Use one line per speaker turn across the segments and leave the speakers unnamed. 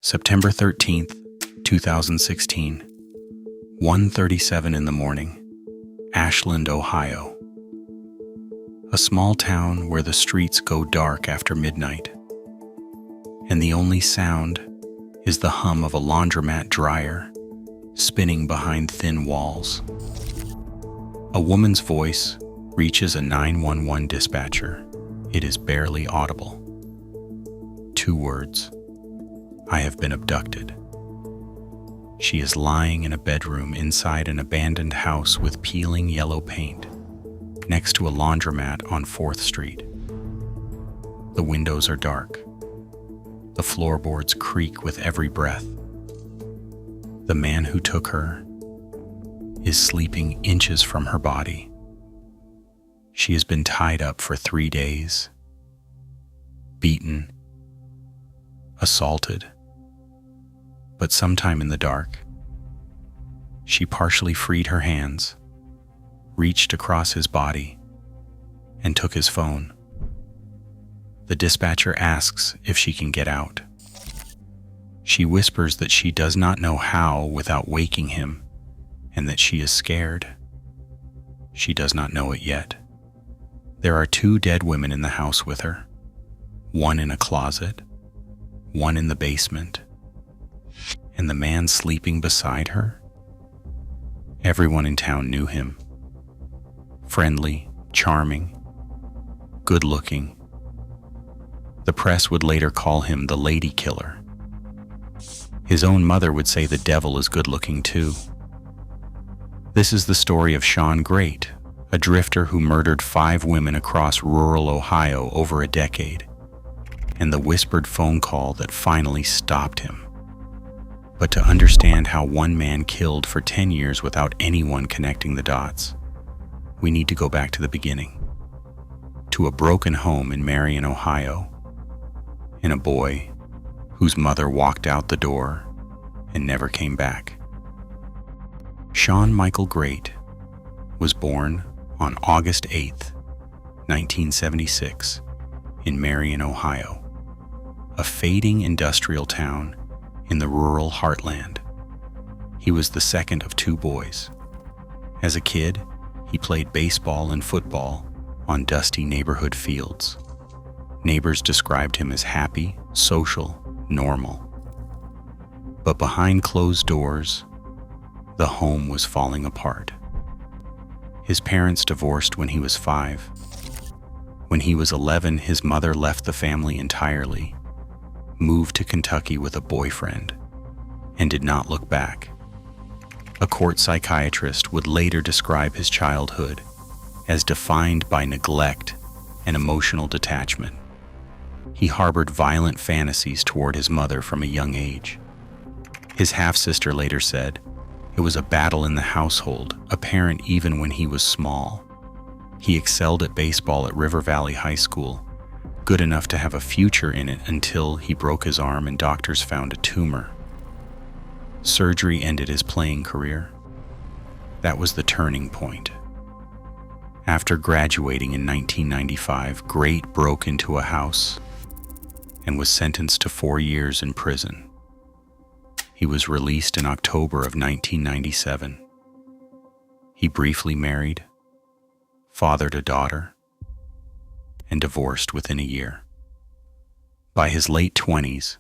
September 13th, 2016, 1:37 in the morning, Ashland, Ohio. A small town where the streets go dark after midnight, and the only sound is the hum of a laundromat dryer spinning behind thin walls. A woman's voice reaches a 911 dispatcher. It is barely audible. 2 words. I have been abducted. She is lying in a bedroom inside an abandoned house with peeling yellow paint, next to a laundromat on 4th Street. The windows are dark. The floorboards creak with every breath. The man who took her is sleeping inches from her body. She has been tied up for 3 days, beaten, assaulted. But sometime in the dark, she partially freed her hands, reached across his body, and took his phone. The dispatcher asks if she can get out. She whispers that she does not know how without waking him, and that she is scared. She does not know it yet. There are 2 dead women in the house with her, one in a closet, one in the basement, and the man sleeping beside her. Everyone in town knew him. Friendly, charming, good-looking. The press would later call him the lady killer. His own mother would say the devil is good-looking too. This is the story of Shawn Grate, a drifter who murdered 5 women across rural Ohio over a decade, and the whispered phone call that finally stopped him. But to understand how one man killed for 10 years without anyone connecting the dots, we need to go back to the beginning, to a broken home in Marion, Ohio, and a boy whose mother walked out the door and never came back. Shawn Michael Grate was born on August 8th, 1976, in Marion, Ohio, a fading industrial town in the rural heartland. He was the second of 2 boys. As a kid, he played baseball and football on dusty neighborhood fields. Neighbors described him as happy, social, normal. But behind closed doors, the home was falling apart. His parents divorced when he was 5. When he was 11, his mother left the family entirely, moved to Kentucky with a boyfriend, and did not look back. A court psychiatrist would later describe his childhood as defined by neglect and emotional detachment. He harbored violent fantasies toward his mother from a young age. His half-sister later said, "It was a battle in the household, apparent even when he was small." He excelled at baseball at River Valley High School, good enough to have a future in it until he broke his arm and doctors found a tumor. Surgery ended his playing career. That was the turning point. After graduating in 1995, Grate broke into a house and was sentenced to 4 years in prison. He was released in October of 1997. He briefly married, fathered a daughter, and divorced within a year. By his late 20s,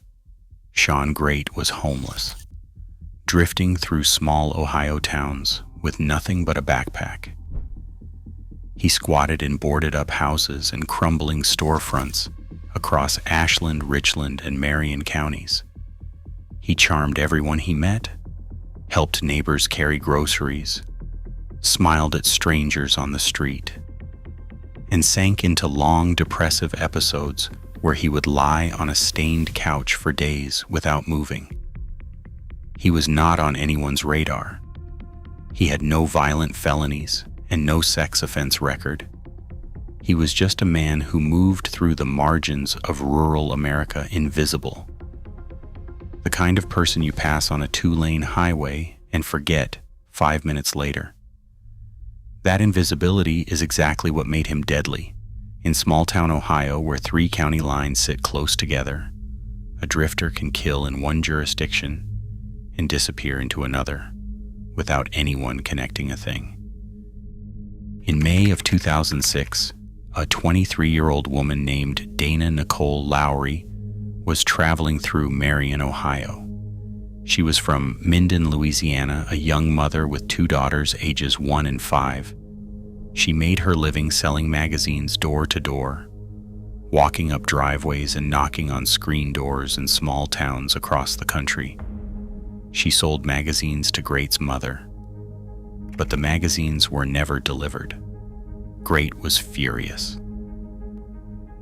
Shawn Grate was homeless, drifting through small Ohio towns with nothing but a backpack. He squatted in boarded-up houses and crumbling storefronts across Ashland, Richland, and Marion counties. He charmed everyone he met, helped neighbors carry groceries, smiled at strangers on the street, and sank into long, depressive episodes where he would lie on a stained couch for days without moving. He was not on anyone's radar. He had no violent felonies and no sex offense record. He was just a man who moved through the margins of rural America invisible. The kind of person you pass on a 2-lane highway and forget 5 minutes later. That invisibility is exactly what made him deadly. In small-town Ohio, where 3 county lines sit close together, A drifter can kill in one jurisdiction and disappear into another without anyone connecting a thing. In May of 2006, a 23-year-old woman named Dana Nicole Lowry was traveling through Marion, Ohio. She was from Minden, Louisiana, a young mother with 2 daughters ages 1 and 5. She made her living selling magazines door to door, walking up driveways and knocking on screen doors in small towns across the country. She sold magazines to Grate's mother, but the magazines were never delivered. Grate was furious.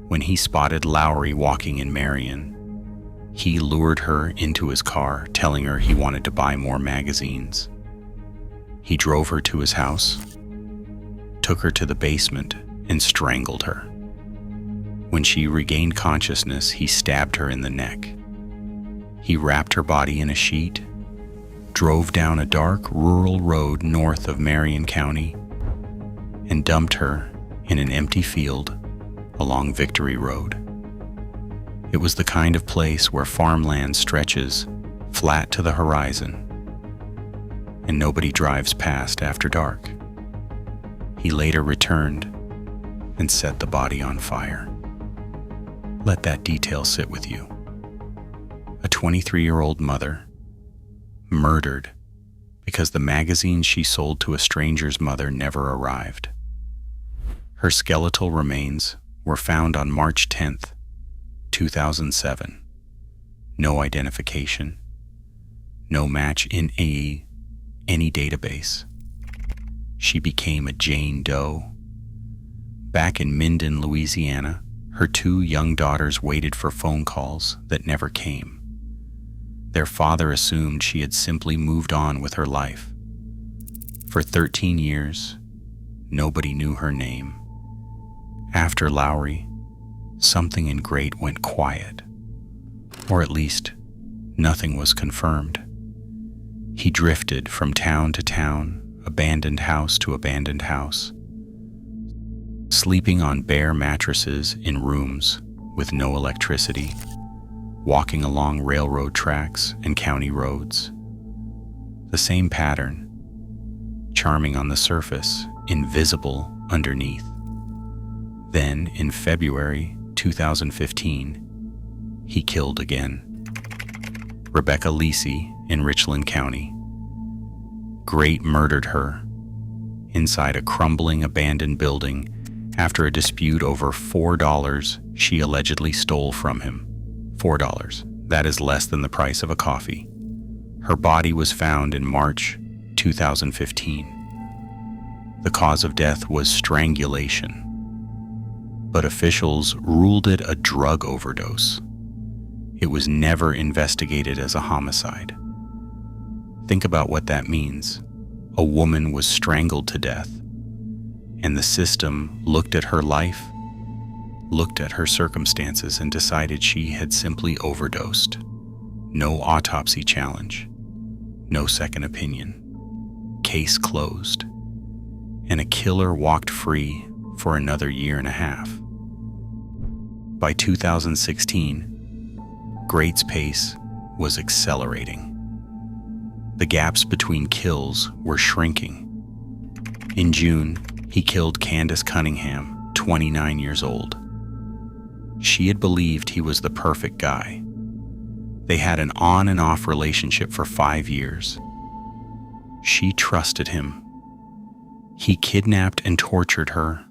When he spotted Lowry walking in Marion, he lured her into his car, telling her he wanted to buy more magazines. He drove her to his house, took her to the basement, and strangled her. When she regained consciousness, he stabbed her in the neck. He wrapped her body in a sheet, drove down a dark, rural road north of Marion County, and dumped her in an empty field along Victory Road. It was the kind of place where farmland stretches flat to the horizon, and nobody drives past after dark. He later returned and set the body on fire. Let that detail sit with you. A 23-year-old mother murdered because the magazines she sold to a stranger's mother never arrived. Her skeletal remains were found on March 10th, 2007. No identification, no match in any database. She became a Jane Doe. Back in Minden, Louisiana, her 2 young daughters waited for phone calls that never came. Their father assumed she had simply moved on with her life. For 13 years, nobody knew her name. After Lowry, something in Grate went quiet, or at least nothing was confirmed. He drifted from town to town, abandoned house to abandoned house, sleeping on bare mattresses in rooms with no electricity, walking along railroad tracks and county roads. The same pattern, charming on the surface, invisible underneath. Then, in February 2015, he killed again. Rebecca Lisi in Richland County. Grate murdered her inside a crumbling abandoned building after a dispute over $4 she allegedly stole from him. $4. That is less than the price of a coffee. Her body was found in March 2015. The cause of death was strangulation, but officials ruled it a drug overdose. It was never investigated as a homicide. Think about what that means. A woman was strangled to death, and the system looked at her life, looked at her circumstances, and decided she had simply overdosed. No autopsy challenge, no second opinion. Case closed, and a killer walked free for another year and a half. By 2016, Grate's pace was accelerating. The gaps between kills were shrinking. In June, he killed Candace Cunningham, 29 years old. She had believed he was the perfect guy. They had an on and off relationship for 5 years. She trusted him. He kidnapped and tortured her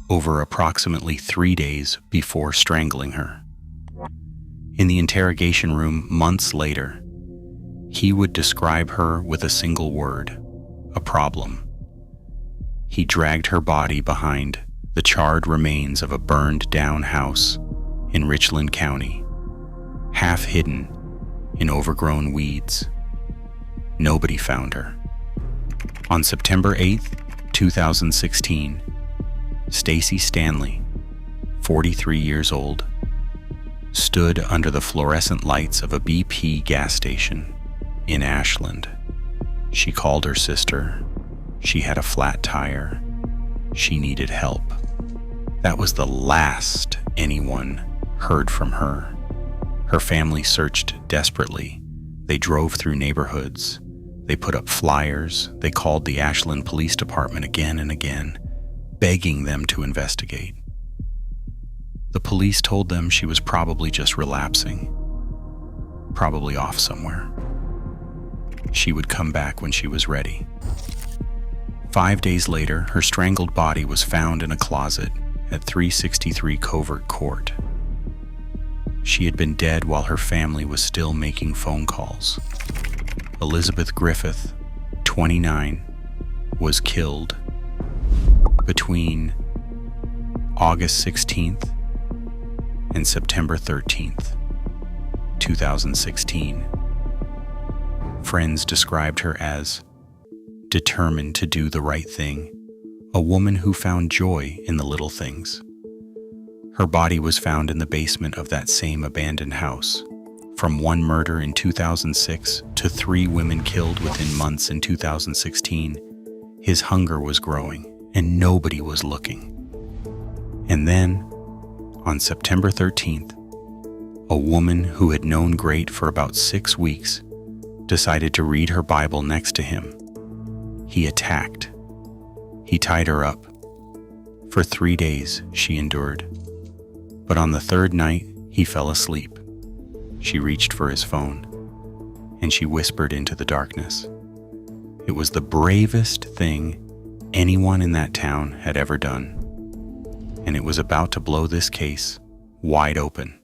over approximately 3 days before strangling her. In the interrogation room months later, he would describe her with a single word: a problem. He dragged her body behind the charred remains of a burned-down house in Richland County, half hidden in overgrown weeds. Nobody found her. On September 8th, 2016, Stacy Stanley, 43 years old, stood under the fluorescent lights of a BP gas station in Ashland. She called her sister. She had a flat tire. She needed help. That was the last anyone heard from her. Her family searched desperately. They drove through neighborhoods. They put up flyers. They called the Ashland Police Department again and again, begging them to investigate. The police told them she was probably just relapsing, probably off somewhere. She would come back when she was ready. 5 days later, her strangled body was found in a closet at 363 Covert Court. She had been dead while her family was still making phone calls. Elizabeth Griffith, 29, was killed between August 16th and September 13th, 2016. Friends described her as determined to do the right thing, a woman who found joy in the little things. Her body was found in the basement of that same abandoned house. From one murder in 2006 to 3 women killed within months in 2016, his hunger was growing and nobody was looking. And then, on September 13th, a woman who had known Grate for about 6 weeks decided to read her Bible next to him. He attacked. He tied her up. For 3 days, she endured. But on the 3rd night, he fell asleep. She reached for his phone, and she whispered into the darkness. It was the bravest thing anyone in that town had ever done, and it was about to blow this case wide open.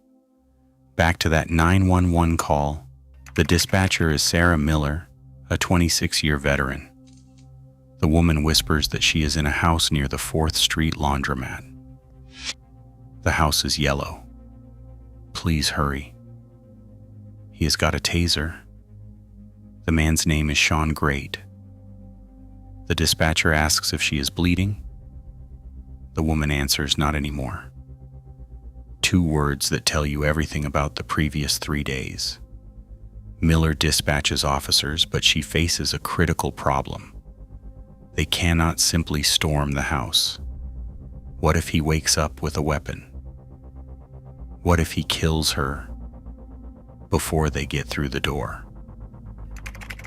Back to that 911 call, the dispatcher is Sarah Miller, a 26-year veteran. The woman whispers that she is in a house near the 4th Street laundromat. The house is yellow. Please hurry. He has got a taser. The man's name is Shawn Grate. The dispatcher asks if she is bleeding. The woman answers, not anymore. 2 words that tell you everything about the previous 3 days. Miller dispatches officers, but she faces a critical problem. They cannot simply storm the house. What if he wakes up with a weapon? What if he kills her before they get through the door?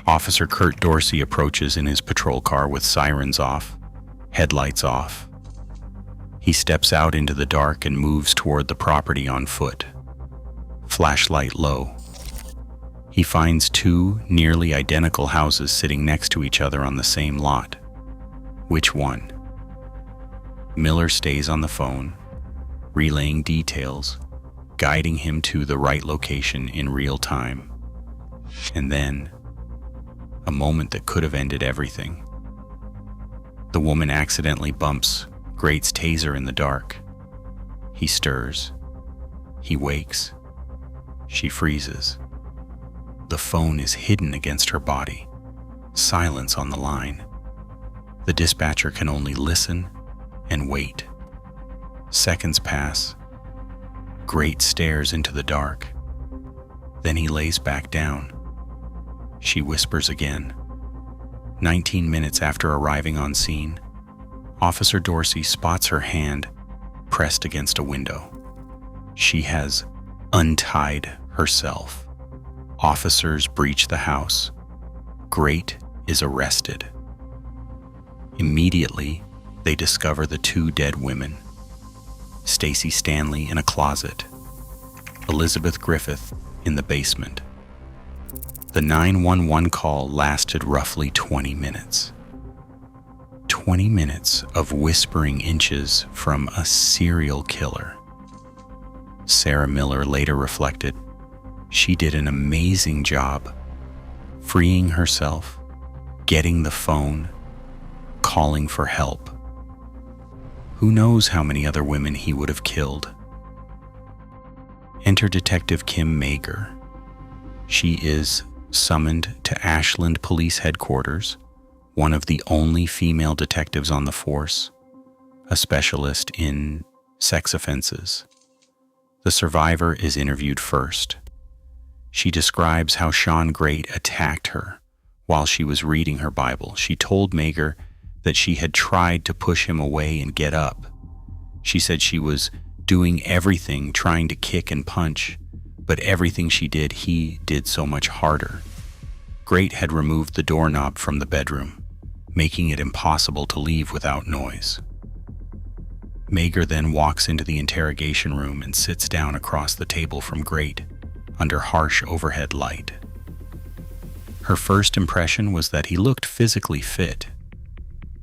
Officer Kurt Dorsey approaches in his patrol car with sirens off, headlights off. He steps out into the dark and moves toward the property on foot, flashlight low. He finds 2 nearly identical houses sitting next to each other on the same lot. Which one? Miller stays on the phone, relaying details, guiding him to the right location in real time. And then, a moment that could have ended everything. The woman accidentally bumps Grate's taser in the dark. He stirs. He wakes. She freezes. The phone is hidden against her body. Silence on the line. The dispatcher can only listen and wait. Seconds pass. Grate stares into the dark. Then he lays back down. She whispers again. 19 minutes after arriving on scene, Officer Dorsey spots her hand pressed against a window. She has untied herself. Officers breach the house. Grate is arrested. Immediately, they discover the 2 dead women. Stacy Stanley in a closet. Elizabeth Griffith in the basement. The 911 call lasted roughly 20 minutes. 20 minutes of whispering inches from a serial killer. Sarah Miller later reflected, she did an amazing job freeing herself, getting the phone, calling for help. Who knows how many other women he would have killed? Enter Detective Kim Mager. She is summoned to Ashland Police Headquarters, one of the only female detectives on the force, a specialist in sex offenses. The survivor is interviewed first. She describes how Shawn Grate attacked her while she was reading her Bible. She told Mager that she had tried to push him away and get up. She said she was doing everything, trying to kick and punch, But everything she did, he did so much harder. Grate had removed the doorknob from the bedroom, making it impossible to leave without noise. Mager then walks into the interrogation room and sits down across the table from Grate, under harsh overhead light. Her first impression was that he looked physically fit.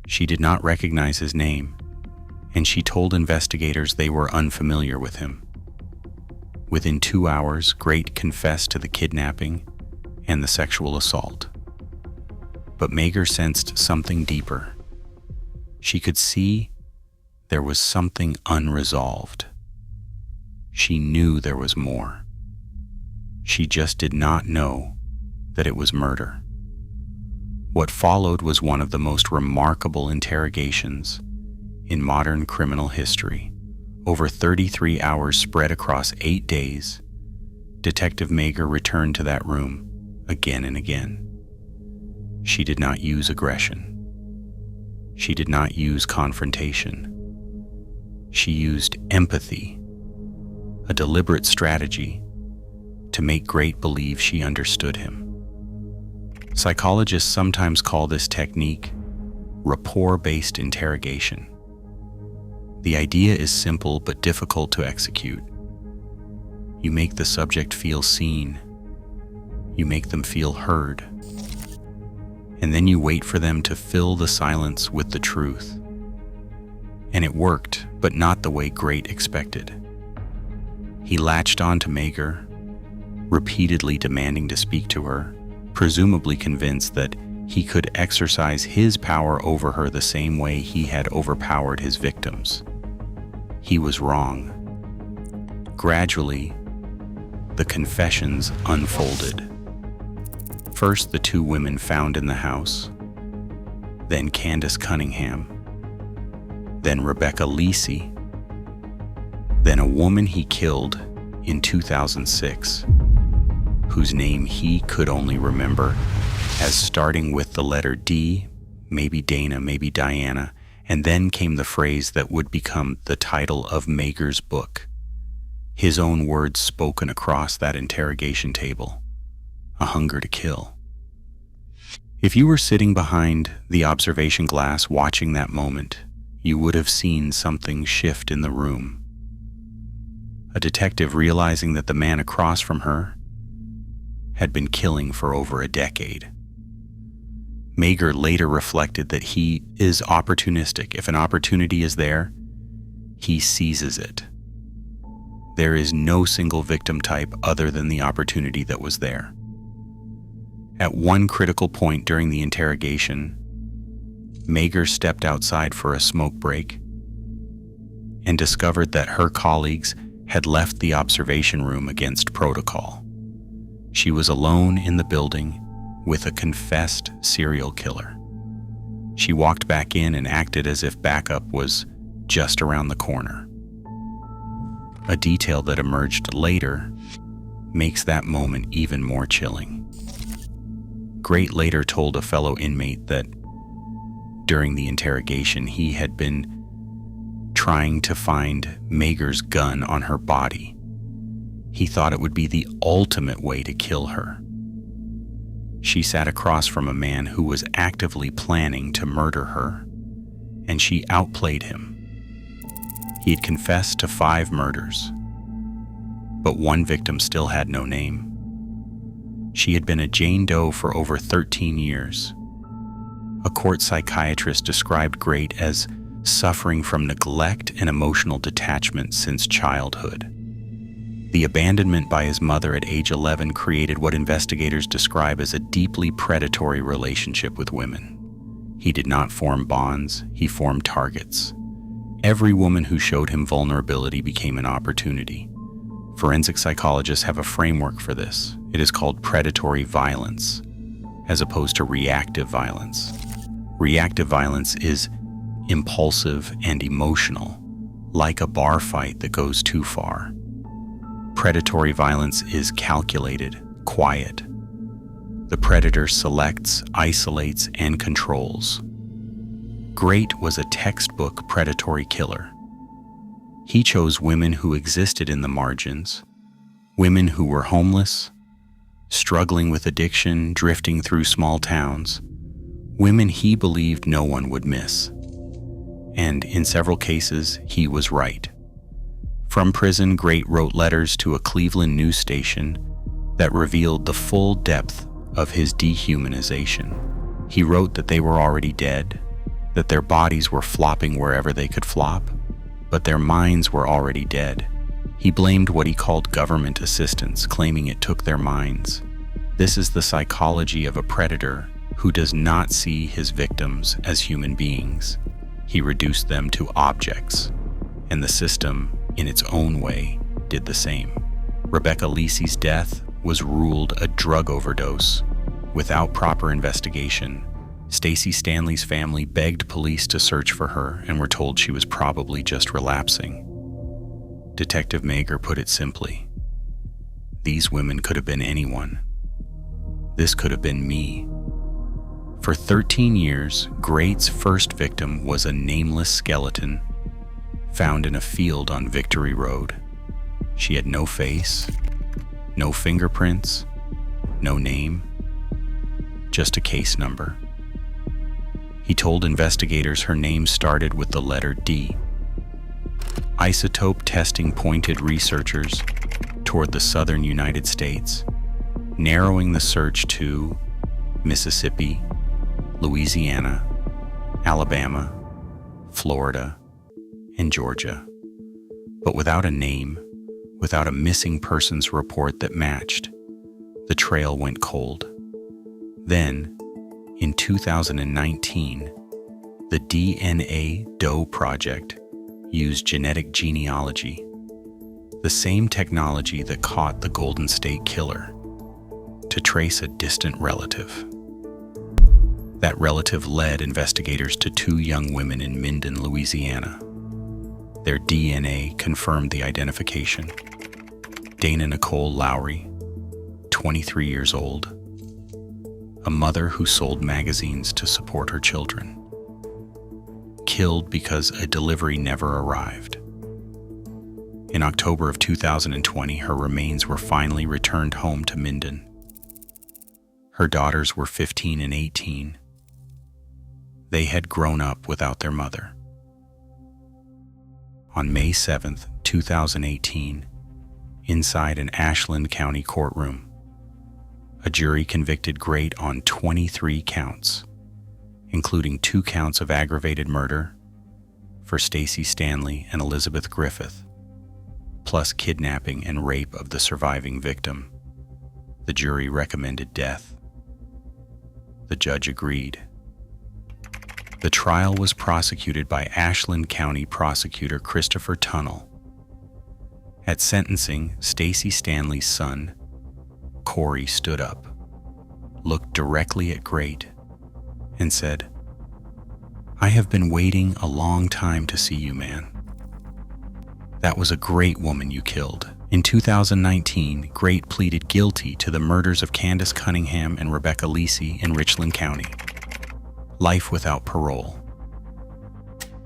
She did not recognize his name, and she told investigators they were unfamiliar with him. Within 2 hours, Grate confessed to the kidnapping and the sexual assault. But Mager sensed something deeper. She could see there was something unresolved. She knew there was more. She just did not know that it was murder. What followed was one of the most remarkable interrogations in modern criminal history. Over 33 hours spread across 8 days, Detective Mager returned to that room again and again. She did not use aggression. She did not use confrontation. She used empathy, a deliberate strategy to make Grate believe she understood him. Psychologists sometimes call this technique rapport-based interrogation. The idea is simple but difficult to execute. You make the subject feel seen. You make them feel heard. And then you wait for them to fill the silence with the truth. And it worked, but not the way Grate expected. He latched on to Mager, repeatedly demanding to speak to her, presumably convinced that he could exercise his power over her the same way he had overpowered his victims. He was wrong. Gradually, the confessions unfolded. First, the 2 women found in the house, then Candace Cunningham, then Rebecca Lisi, then a woman he killed in 2006, whose name he could only remember as starting with the letter D, maybe Dana, maybe Diana, and then came the phrase that would become the title of Mager's book, his own words spoken across that interrogation table, a hunger to kill. If you were sitting behind the observation glass watching that moment, you would have seen something shift in the room. A detective realizing that the man across from her had been killing for over a decade. Mager later reflected that he is opportunistic. If an opportunity is there, he seizes it. There is no single victim type other than the opportunity that was there. At one critical point during the interrogation, Mager stepped outside for a smoke break and discovered that her colleagues had left the observation room against protocol. She was alone in the building with a confessed serial killer. She walked back in and acted as if backup was just around the corner. A detail that emerged later makes that moment even more chilling. Grate later told a fellow inmate that during the interrogation he had been trying to find Mager's gun on her body. He thought it would be the ultimate way to kill her. She sat across from a man who was actively planning to murder her, and she outplayed him. He had confessed to 5 murders, but one victim still had no name. She had been a Jane Doe for over 13 years. A court psychiatrist described Grate as suffering from neglect and emotional detachment since childhood. The abandonment by his mother at age 11 created what investigators describe as a deeply predatory relationship with women. He did not form bonds, he formed targets. Every woman who showed him vulnerability became an opportunity. Forensic psychologists have a framework for this. It is called predatory violence, as opposed to reactive violence. Reactive violence is impulsive and emotional, like a bar fight that goes too far. Predatory violence is calculated, quiet. The predator selects, isolates, and controls. Grate was a textbook predatory killer. He chose women who existed in the margins, Women who were homeless, struggling with addiction, drifting through small towns. Women he believed no one would miss. And in several cases, he was right. From prison, Grate wrote letters to a Cleveland news station that revealed the full depth of his dehumanization. He wrote that they were already dead, that their bodies were flopping wherever they could flop, but their minds were already dead. He blamed what he called government assistance, claiming it took their minds. This is the psychology of a predator who does not see his victims as human beings. He reduced them to objects, and the system, in its own way, did the same. Rebecca Lisi's death was ruled a drug overdose. Without proper investigation, Stacy Stanley's family begged police to search for her and were told she was probably just relapsing. Detective Mager put it simply, these women could have been anyone. This could have been me. For 13 years, Grate's first victim was a nameless skeleton found in a field on Victory Road. She had no face, no fingerprints, no name, just a case number. He told investigators her name started with the letter D. Isotope testing pointed researchers toward the southern United States, narrowing the search to Mississippi, Louisiana, Alabama, Florida, and Georgia. But without a name, without a missing persons report that matched, the trail went cold. Then, in 2019, the DNA Doe Project used genetic genealogy, the same technology that caught the Golden State Killer, to trace a distant relative. That relative led investigators to two young women in Minden, Louisiana. Their DNA confirmed the identification. Dana Nicole Lowry, 23 years old, a mother who sold magazines to support her children, killed because a delivery never arrived. In October of 2020, her remains were finally returned home to Minden. Her daughters were 15 and 18. They had grown up without their mother. On May 7th, 2018, inside an Ashland County courtroom, a jury convicted Grate on 23 counts, including 2 counts of aggravated murder for Stacy Stanley and Elizabeth Griffith, plus kidnapping and rape of the surviving victim. The jury recommended death. The judge agreed. The trial was prosecuted by Ashland County Prosecutor Christopher Tunnell. At sentencing, Stacy Stanley's son, Corey, stood up, looked directly at Grate, and said, "I have been waiting a long time to see you, man. That was a great woman you killed." In 2019, Grate pleaded guilty to the murders of Candace Cunningham and Rebecca Lisi in Richland County. Life without parole.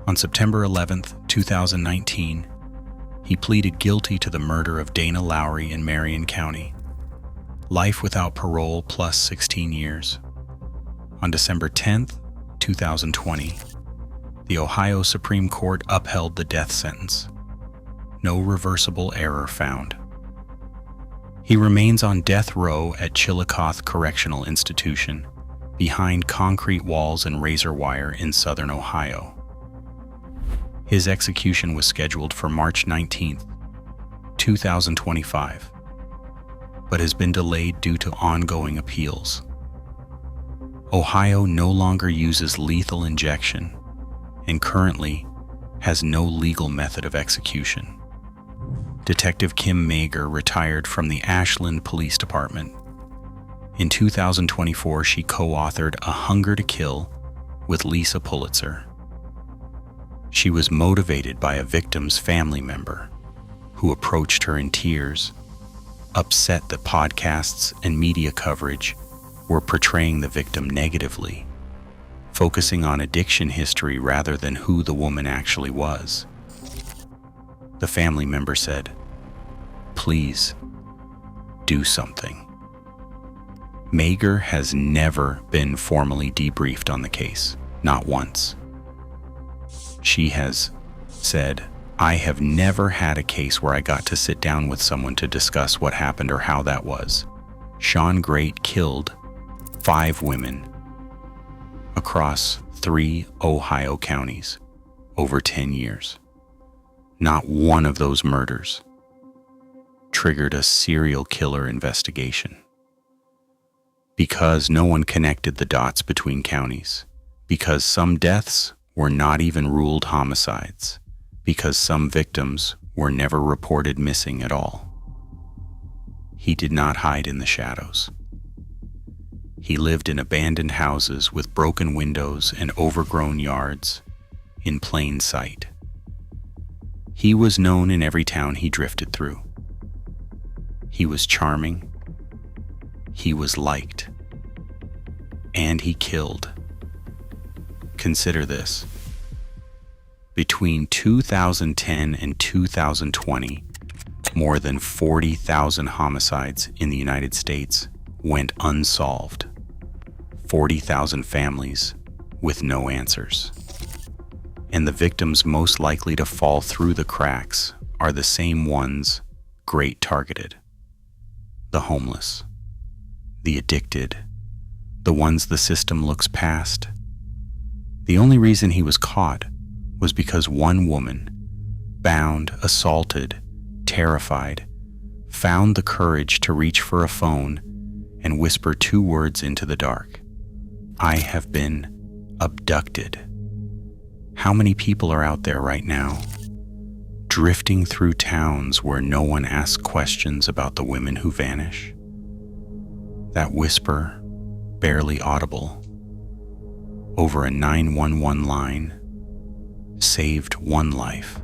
On September 11th, 2019, he pleaded guilty to the murder of Dana Lowry in Marion County. Life without parole plus 16 years. On December 10th, 2020, the Ohio Supreme Court upheld the death sentence. No reversible error found. He remains on death row at Chillicothe Correctional Institution, behind concrete walls and razor wire in southern Ohio. His execution was scheduled for March 19th, 2025, but has been delayed due to ongoing appeals. Ohio no longer uses lethal injection and currently has no legal method of execution. Detective Kim Mager retired from the Ashland Police Department. In 2024, she co-authored A Hunger to Kill with Lisa Pulitzer. She was motivated by a victim's family member who approached her in tears, upset that podcasts and media coverage were portraying the victim negatively, focusing on addiction history rather than who the woman actually was. The family member said, "Please, do something. Mager has never been formally debriefed on the case, not once. She has said, "I have never had a case where I got to sit down with someone to discuss what happened or how that was." Shawn Grate killed 5 women across 3 Ohio counties over 10 years. Not one of those murders triggered a serial killer investigation. Because no one connected the dots between counties. Because some deaths were not even ruled homicides. Because some victims were never reported missing at all. He did not hide in the shadows. He lived in abandoned houses with broken windows and overgrown yards in plain sight. He was known in every town he drifted through. He was charming. He was liked. And he killed. Consider this. Between 2010 and 2020, more than 40,000 homicides in the United States went unsolved. 40,000 families with no answers. And the victims most likely to fall through the cracks are the same ones Grate targeted. The homeless, the addicted, the ones the system looks past. The only reason he was caught was because one woman, bound, assaulted, terrified, found the courage to reach for a phone and whisper 2 words into the dark. "I have been abducted." How many people are out there right now, drifting through towns where no one asks questions about the women who vanish? That whisper, barely audible, over a 911 line, saved 1 life.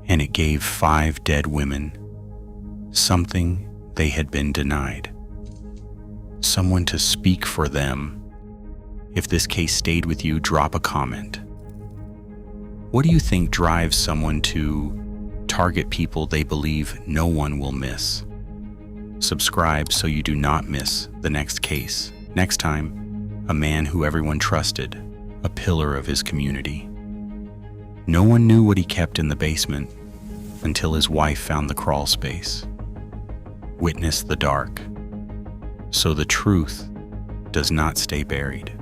And it gave 5 dead women something they had been denied. Someone to speak for them. If this case stayed with you, drop a comment. What do you think drives someone to target people they believe no one will miss? Subscribe so you do not miss the next case. Next time, a man who everyone trusted, a pillar of his community. No one knew what he kept in the basement until his wife found the crawl space. Witness the dark, so the truth does not stay buried.